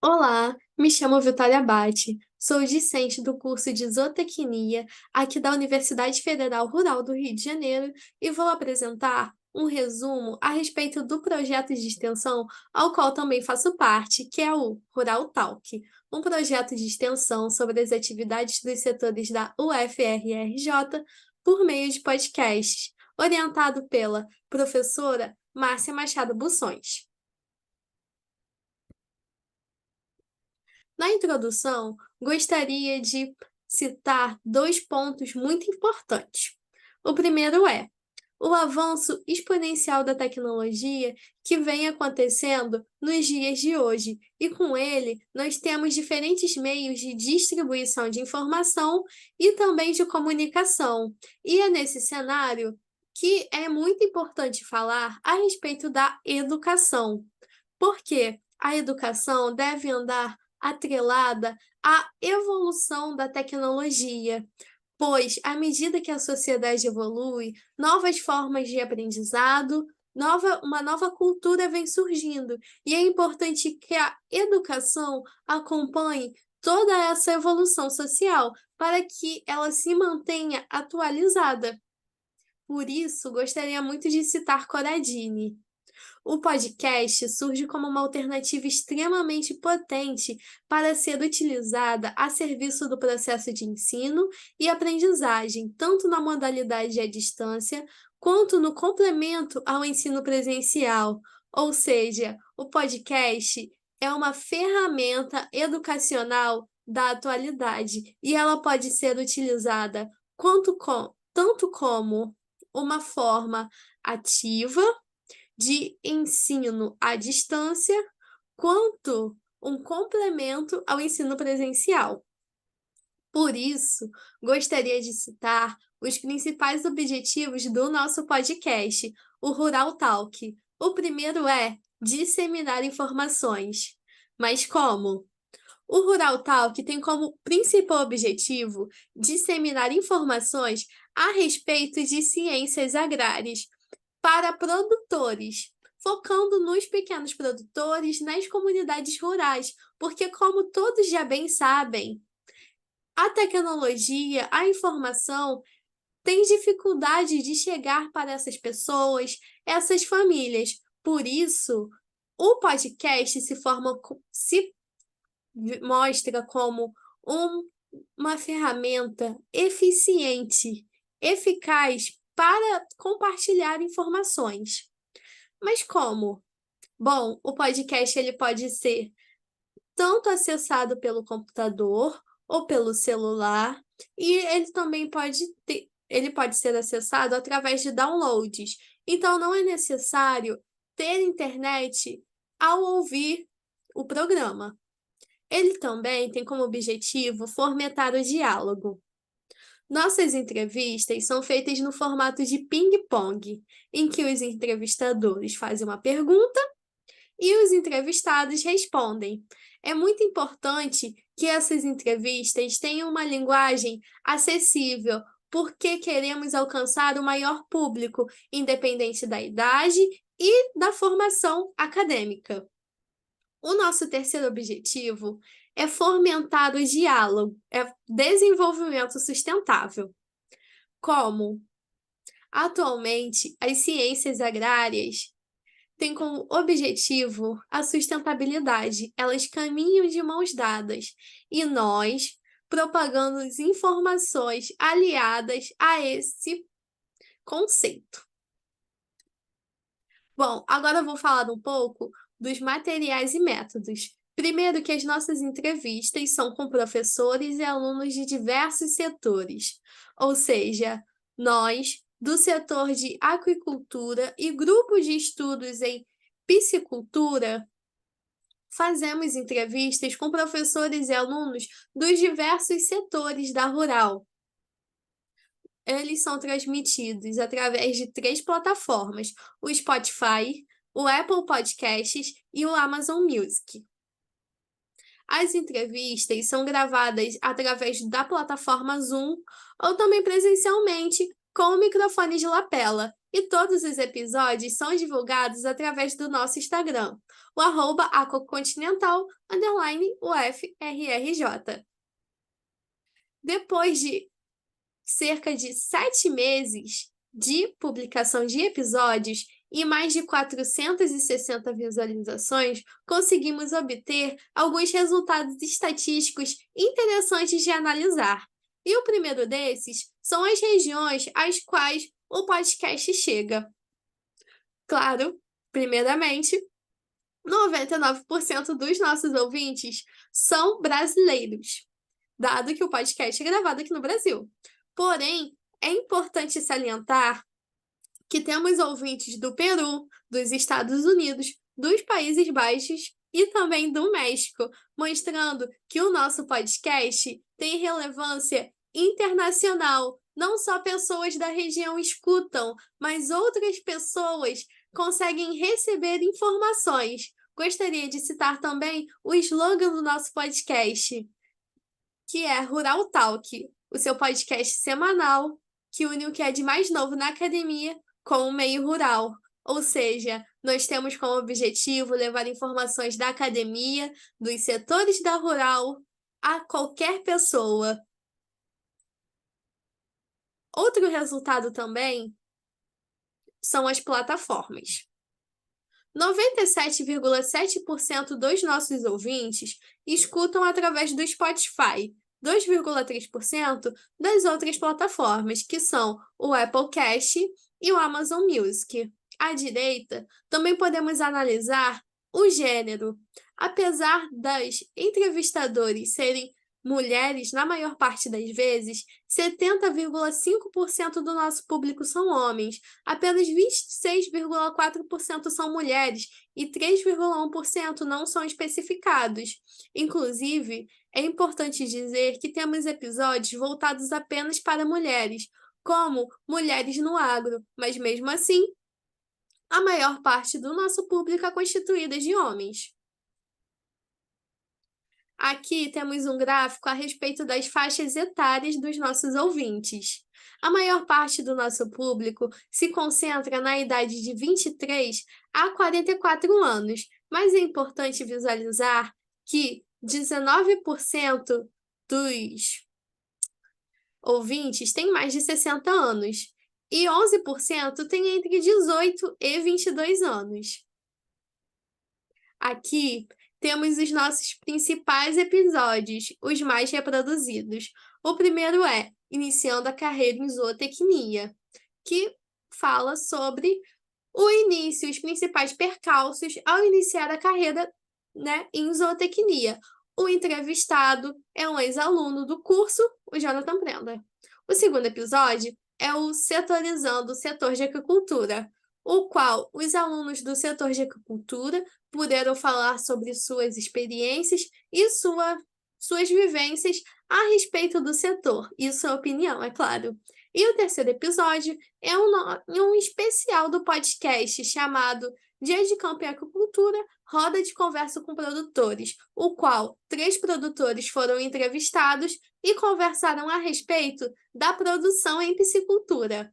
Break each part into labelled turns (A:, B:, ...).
A: Olá, me chamo Vitória Abate, sou discente do curso de Zootecnia aqui da Universidade Federal Rural do Rio de Janeiro e vou apresentar um resumo a respeito do projeto de extensão ao qual também faço parte, que é o Rural Talk, um projeto de extensão sobre as atividades dos setores da UFRRJ por meio de podcasts, orientado pela professora Márcia Machado Bussões. Na introdução, gostaria de citar dois pontos muito importantes. O primeiro é o avanço exponencial da tecnologia que vem acontecendo nos dias de hoje, e com ele nós temos diferentes meios de distribuição de informação e também de comunicação. E é nesse cenário que é muito importante falar a respeito da educação, porque a educação deve andar atrelada à evolução da tecnologia, pois, à medida que a sociedade evolui, novas formas de aprendizado, uma nova cultura vem surgindo, e é importante que a educação acompanhe toda essa evolução social para que ela se mantenha atualizada. Por isso, gostaria muito de citar Corradini. O podcast surge como uma alternativa extremamente potente para ser utilizada a serviço do processo de ensino e aprendizagem, tanto na modalidade à distância, quanto no complemento ao ensino presencial. Ou seja, o podcast é uma ferramenta educacional da atualidade e ela pode ser utilizada tanto como uma forma ativa de ensino à distância, quanto um complemento ao ensino presencial. Por isso, gostaria de citar os principais objetivos do nosso podcast, o Rural Talk. O primeiro é disseminar informações. Mas como? O Rural Talk tem como principal objetivo disseminar informações a respeito de ciências agrárias para produtores, focando nos pequenos produtores, nas comunidades rurais, porque, como todos já bem sabem, a tecnologia, a informação tem dificuldade de chegar para essas pessoas, essas famílias. Por isso, o podcast se mostra como um- uma ferramenta eficiente, eficaz para compartilhar informações. Mas como? Bom, o podcast ele pode ser tanto acessado pelo computador ou pelo celular, e ele pode ser acessado através de downloads. Então não é necessário ter internet ao ouvir o programa. Ele também tem como objetivo fomentar o diálogo. Nossas entrevistas são feitas no formato de ping-pong, em que os entrevistadores fazem uma pergunta e os entrevistados respondem. É muito importante que essas entrevistas tenham uma linguagem acessível, porque queremos alcançar o maior público, independente da idade e da formação acadêmica. O nosso terceiro objetivo é fomentar o diálogo, é desenvolvimento sustentável. Como? Atualmente, as ciências agrárias têm como objetivo a sustentabilidade. Elas caminham de mãos dadas e nós propagamos informações aliadas a esse conceito. Bom, agora eu vou falar um pouco dos materiais e métodos. Primeiro, que as nossas entrevistas são com professores e alunos de diversos setores, ou seja, nós, do setor de aquicultura e grupos de estudos em piscicultura, fazemos entrevistas com professores e alunos dos diversos setores da rural. Eles são transmitidos através de três plataformas: o Spotify, o Apple Podcasts e o Amazon Music. As entrevistas são gravadas através da plataforma Zoom ou também presencialmente com o microfone de lapela. e todos os episódios são divulgados através do nosso Instagram, o @acocontinental_UFRRJ. Depois de cerca de 7 meses de publicação de episódios e mais de 460 visualizações, conseguimos obter alguns resultados estatísticos interessantes de analisar. E o primeiro desses são as regiões às quais o podcast chega. Claro, primeiramente, 99% dos nossos ouvintes são brasileiros, dado que o podcast é gravado aqui no Brasil. Porém, é importante salientar que temos ouvintes do Peru, dos Estados Unidos, dos Países Baixos e também do México, mostrando que o nosso podcast tem relevância internacional. Não só pessoas da região escutam, mas outras pessoas conseguem receber informações. Gostaria de citar também o slogan do nosso podcast, que é Rural Talk, o seu podcast semanal que une o que é de mais novo na academia com o meio rural. Ou seja, nós temos como objetivo levar informações da academia, dos setores da rural, a qualquer pessoa. Outro resultado também são as plataformas. 97,7% dos nossos ouvintes escutam através do Spotify, 2,3% das outras plataformas, que são o Applecast e o Amazon Music. À direita, também podemos analisar o gênero. Apesar das entrevistadores serem mulheres, na maior parte das vezes, 70,5% do nosso público são homens, apenas 26,4% são mulheres e 3,1% não são especificados. Inclusive, é importante dizer que temos episódios voltados apenas para mulheres, como Mulheres no Agro, mas mesmo assim, a maior parte do nosso público é constituída de homens. Aqui temos um gráfico a respeito das faixas etárias dos nossos ouvintes. A maior parte do nosso público se concentra na idade de 23 a 44 anos, mas é importante visualizar que 19% dos ouvintes têm mais de 60 anos e 11% têm entre 18 e 22 anos. Aqui temos os nossos principais episódios, os mais reproduzidos. O primeiro é Iniciando a Carreira em Zootecnia, que fala sobre o início, os principais percalços ao iniciar a carreira, em zootecnia. O entrevistado é um ex-aluno do curso, o Jonathan Prenda. O segundo episódio é o Setorizando o Setor de Aquicultura, o qual os alunos do setor de aquicultura puderam falar sobre suas experiências e suas vivências a respeito do setor, e sua opinião, é claro. E o terceiro episódio é um especial do podcast chamado Dia de Campo e Aquicultura, Roda de Conversa com Produtores, o qual 3 produtores foram entrevistados e conversaram a respeito da produção em piscicultura.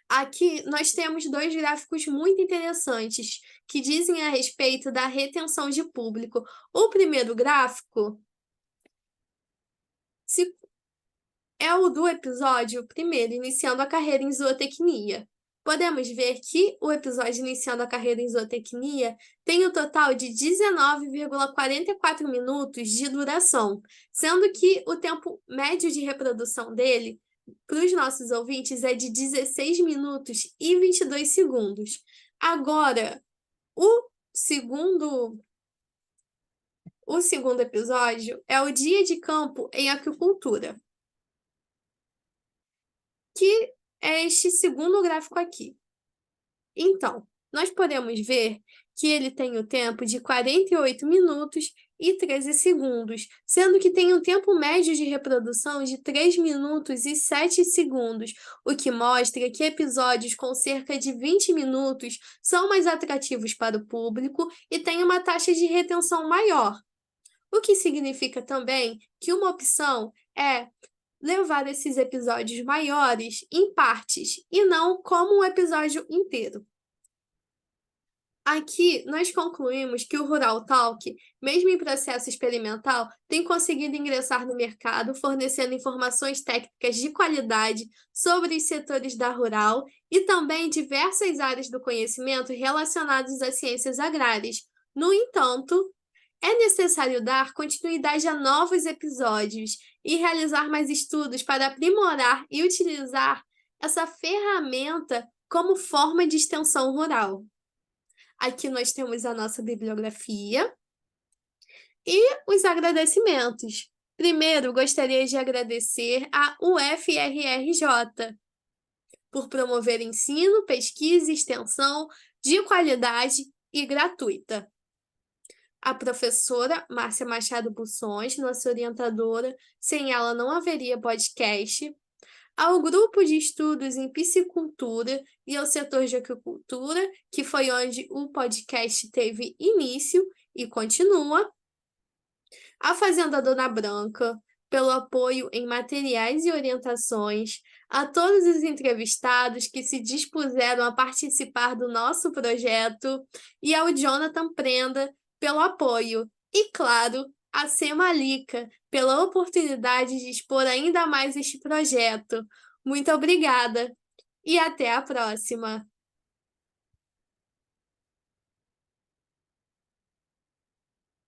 A: Aqui nós temos 2 gráficos muito interessantes que dizem a respeito da retenção de público. O primeiro gráfico é o do episódio primeiro, Iniciando a Carreira em Zootecnia. Podemos ver que o episódio Iniciando a Carreira em Zootecnia tem um total de 19,44 minutos de duração, sendo que o tempo médio de reprodução dele para os nossos ouvintes é de 16 minutos e 22 segundos. Agora, o segundo episódio é o Dia de Campo em Aquicultura, que é este segundo gráfico aqui. Então, nós podemos ver que ele tem o tempo de 48 minutos e 13 segundos, sendo que tem um tempo médio de reprodução de 3 minutos e 7 segundos, o que mostra que episódios com cerca de 20 minutos são mais atrativos para o público e têm uma taxa de retenção maior. O que significa também que uma opção é levar esses episódios maiores em partes e não como um episódio inteiro. Aqui, nós concluímos que o Rural Talk, mesmo em processo experimental, tem conseguido ingressar no mercado, fornecendo informações técnicas de qualidade sobre os setores da rural e também diversas áreas do conhecimento relacionadas às ciências agrárias. No entanto, é necessário dar continuidade a novos episódios e realizar mais estudos para aprimorar e utilizar essa ferramenta como forma de extensão rural. Aqui nós temos a nossa bibliografia e os agradecimentos. Primeiro, gostaria de agradecer à UFRRJ por promover ensino, pesquisa e extensão de qualidade e gratuita. A professora Márcia Machado Bussões, nossa orientadora, sem ela não haveria podcast. Ao grupo de estudos em piscicultura e ao setor de aquicultura, que foi onde o podcast teve início e continua. A Fazenda Dona Branca, pelo apoio em materiais e orientações, a todos os entrevistados que se dispuseram a participar do nosso projeto e ao Jonathan Prenda pelo apoio. E, claro, a Semalica pela oportunidade de expor ainda mais este projeto. Muito obrigada e até a próxima!